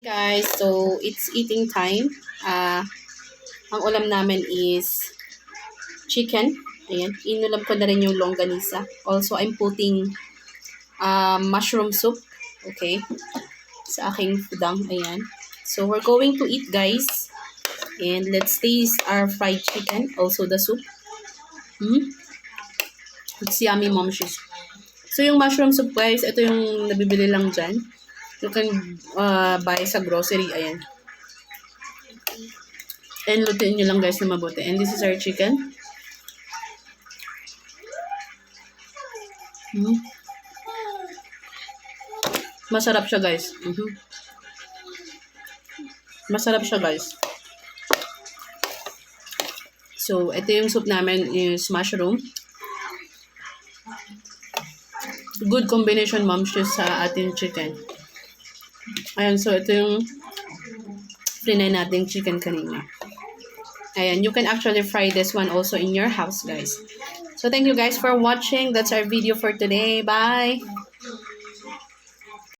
Guys, so it's eating time. Ang ulam namin is chicken. Ayan, inulam ko na rin yung longganisa. Also, I'm putting mushroom soup. Okay, sa aking fudang. Ayan. So, we're going to eat, guys. And let's taste our fried chicken. Also, the soup. It's yummy, momshies. So, yung mushroom soup, guys, ito yung nabibili lang dyan. You can buy sa grocery. Ayan. And lutuin nyo lang, guys, na mabuti. And this is our chicken. Masarap siya, guys. Masarap siya, guys. So, ito yung soup namin is mushroom. Good combination, momshies, sa ating chicken. Ayan, so ito yung frinay nating chicken kanina. Ayan, you can actually fry this one also in your house, guys. So, thank you guys for watching. That's our video for today. Bye!